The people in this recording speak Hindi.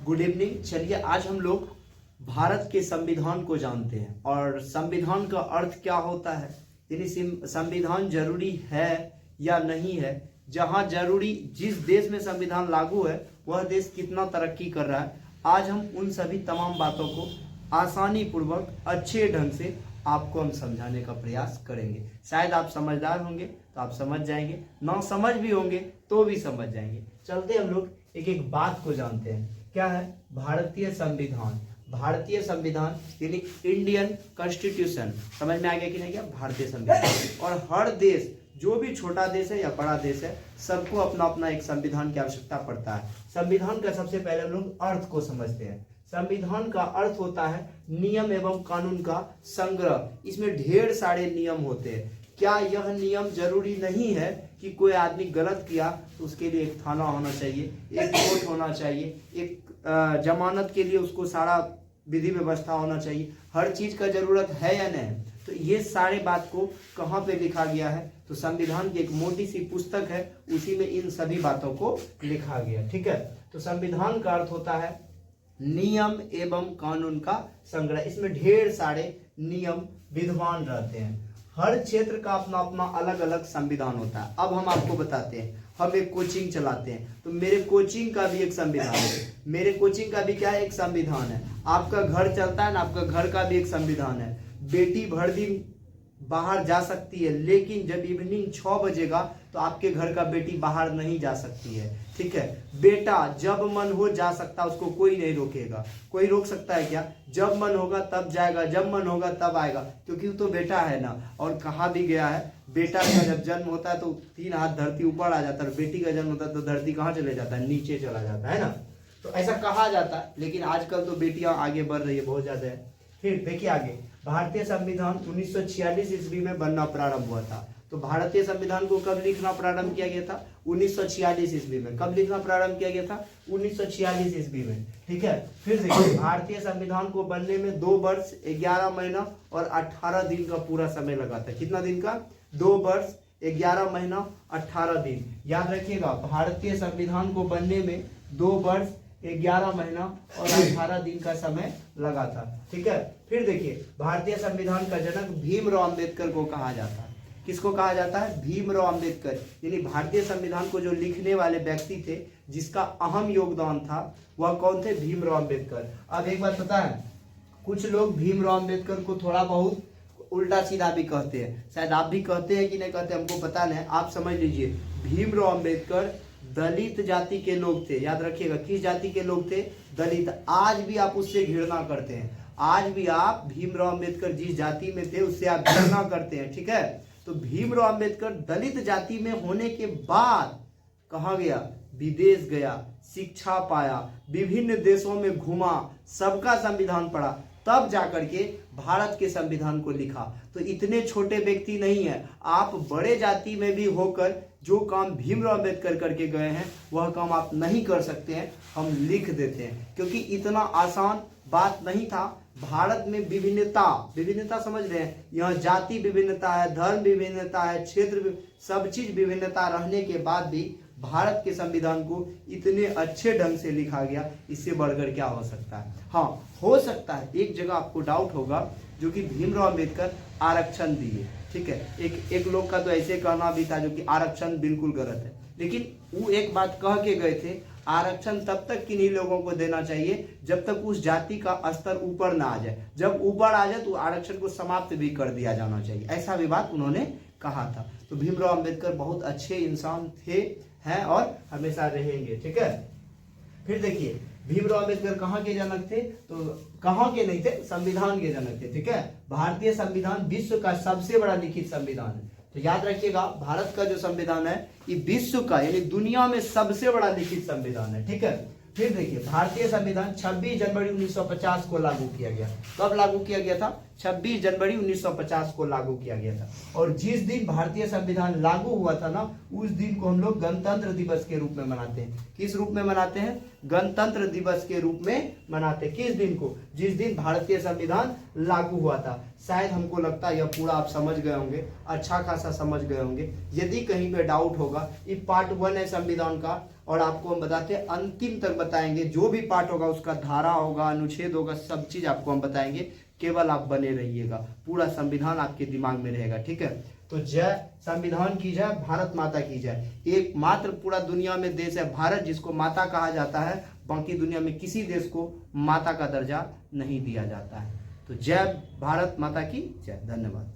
Good evening. चलिए आज हम लोग भारत के संविधान को जानते हैं और संविधान का अर्थ क्या होता है, यानी संविधान जरूरी है या नहीं है, जहां जरूरी जिस देश में संविधान लागू है वह देश कितना तरक्की कर रहा है। आज हम उन सभी तमाम बातों को आसानी पूर्वक अच्छे ढंग से आपको हम समझाने का प्रयास करेंगे। शायद आप समझदार होंगे तो आप समझ जाएंगे, ना समझ भी होंगे तो भी समझ जाएंगे। चलते हम लोग एक एक बात को जानते हैं। क्या है भारतीय संविधान? भारतीय संविधान यानी इंडियन कॉन्स्टिट्यूशन। समझ में आ गया कि नहीं? क्या भारतीय संविधान। और हर देश, जो भी छोटा देश है या बड़ा देश है, सबको अपना अपना एक संविधान की आवश्यकता पड़ता है। संविधान का सबसे पहले हम लोग अर्थ को समझते हैं। संविधान का अर्थ होता है नियम एवं कानून का संग्रह। इसमें ढेर सारे नियम होते हैं। क्या यह नियम जरूरी नहीं है कि कोई आदमी गलत किया तो उसके लिए एक थाना होना चाहिए, एक कोर्ट होना चाहिए, एक जमानत के लिए उसको सारा विधि व्यवस्था होना चाहिए? हर चीज का जरूरत है या नहीं? तो ये सारे बात को कहाँ पे लिखा गया है? तो संविधान की एक मोटी सी पुस्तक है, उसी में इन सभी बातों को लिखा गया। ठीक है, तो संविधान का अर्थ होता है नियम एवं कानून का संग्रह। इसमें ढेर सारे नियम विद्यमान रहते हैं। हर क्षेत्र का अपना अपना अलग अलग संविधान होता है। अब हम आपको बताते हैं, हम एक कोचिंग चलाते हैं तो मेरे कोचिंग का भी एक संविधान है। मेरे कोचिंग का भी क्या है? एक संविधान है। आपका घर चलता है ना, आपका घर का भी एक संविधान है। बेटी भर दिन बाहर जा सकती है, लेकिन जब इवनिंग 6 बजेगा तो आपके घर का बेटी बाहर नहीं जा सकती है। ठीक है, बेटा जब मन हो जा सकता, उसको कोई नहीं रोकेगा। कोई रोक सकता है क्या? जब मन होगा तब जाएगा, जब मन होगा तब आएगा, क्योंकि वो तो बेटा है ना। और कहा भी गया है, बेटा का जब जन्म होता है तो 3 हाथ धरती ऊपर आ जाता है, बेटी का जन्म होता है तो धरती कहाँ चले जाता है? नीचे चला जाता है ना। तो ऐसा कहा जाता है, लेकिन आजकल तो बेटियां आगे बढ़ रही है बहुत ज्यादा है। फिर देखिए आगे, भारतीय संविधान 1946 ईस्वी में बनना प्रारंभ हुआ था। तो भारतीय संविधान को कब लिखना प्रारंभ किया गया था? 1946 ईस्वी में। कब लिखना प्रारंभ किया गया था? 1946 ईस्वी में। ठीक है, फिर देखिए भारतीय संविधान को बनने में 2 वर्ष 11 महीना और 18 दिन का पूरा समय लगा था। कितना दिन का? 2 वर्ष 11 महीना 18 दिन। याद रखिएगा, भारतीय संविधान को बनने में 2 वर्ष 11 महीना और 18 दिन का समय लगा था। ठीक है, फिर देखिए भारतीय संविधान का जनक भीमराव अंबेडकर को कहा जाता है। किसको कहा जाता है? भीमराव अंबेडकर। यानी भारतीय संविधान को जो लिखने वाले व्यक्ति थे, जिसका अहम योगदान था, वह कौन थे? भीमराव अंबेडकर। अब एक बात पता है, कुछ लोग भीमराव अंबेडकर को थोड़ा बहुत उल्टा सीधा भी कहते हैं। शायद आप भी कहते हैं कि नहीं कहते, हमको पता नहीं। आप समझ लीजिए, भीमराव अंबेडकर दलित जाति के लोग थे। याद रखिएगा, किस जाति के लोग थे? दलित। आज भी आप उससे घृणा करते हैं। आज भी आप भीमराव अंबेडकर जिस जाति में थे उससे आप घृणा करते हैं। ठीक है, तो भीमराव अंबेडकर दलित जाति में होने के बाद कहाँ गया? विदेश गया, शिक्षा पाया, विभिन्न देशों में घूमा, सबका संविधान पढ़ा, तब जाकर के भारत के संविधान को लिखा। तो इतने छोटे व्यक्ति नहीं है आप। बड़े जाति में भी होकर जो काम भीमराव अंबेडकर करके गए हैं वह काम आप नहीं कर सकते हैं, हम लिख देते हैं, क्योंकि इतना आसान बात नहीं था। भारत में विभिन्नता समझ रहे हैं, यहाँ जाति विभिन्नता है, धर्म विभिन्नता है, क्षेत्र, सब चीज विभिन्नता रहने के बाद भी भारत के संविधान को इतने अच्छे ढंग से लिखा गया। इससे बढ़कर क्या हो सकता है? हाँ, हो सकता है एक जगह आपको डाउट होगा, जो कि भीमराव अंबेडकर आरक्षण दिए। ठीक है, एक लोग का तो ऐसे कहना भी था जो कि आरक्षण बिल्कुल गलत है, लेकिन वो एक बात कह के गए थे, आरक्षण तब तक किन्हीं लोगों को देना चाहिए जब तक उस जाति का स्तर ऊपर ना आ जाए। जब ऊपर आ जाए तो आरक्षण को समाप्त भी कर दिया जाना चाहिए। ऐसा भी बात उन्होंने कहा था। तो भीमराव अंबेडकर बहुत अच्छे इंसान थे, हैं और हमेशा रहेंगे। ठीक है, फिर देखिए भीमराव अंबेडकर कहाँ के जनक थे? तो कहाँ के नहीं थे, संविधान के जनक थे। ठीक है, भारतीय संविधान विश्व का सबसे बड़ा लिखित संविधान है। तो याद रखिएगा, भारत का जो संविधान है ये विश्व का यानी दुनिया में सबसे बड़ा लिखित संविधान है। ठीक है, फिर देखिए भारतीय संविधान 26 जनवरी 1950 को लागू किया गया। कब लागू किया गया था? 26 जनवरी 1950 को लागू किया गया था। और जिस दिन भारतीय संविधान लागू हुआ था ना, उस दिन को हम लोग गणतंत्र दिवस के रूप में मनाते हैं। किस रूप में मनाते हैं? गणतंत्र दिवस के रूप में मनाते हैं। किस दिन को? जिस दिन भारतीय संविधान लागू हुआ था। शायद हमको लगता है यह पूरा आप समझ गए होंगे, अच्छा खासा समझ गए होंगे। यदि कहीं पे डाउट होगा, ये पार्ट 1 है संविधान का, और आपको हम बताते हैं अंतिम तक बताएंगे। जो भी पार्ट होगा उसका धारा होगा, अनुच्छेद होगा, सब चीज आपको हम बताएंगे। केवल आप बने रहिएगा, पूरा संविधान आपके दिमाग में रहेगा। ठीक है, तो जय संविधान की जय, भारत माता की जय। एकमात्र पूरा दुनिया में देश है भारत जिसको माता कहा जाता है। बाकी दुनिया में किसी देश को माता का दर्जा नहीं दिया जाता है। तो जय भारत माता की जय। धन्यवाद।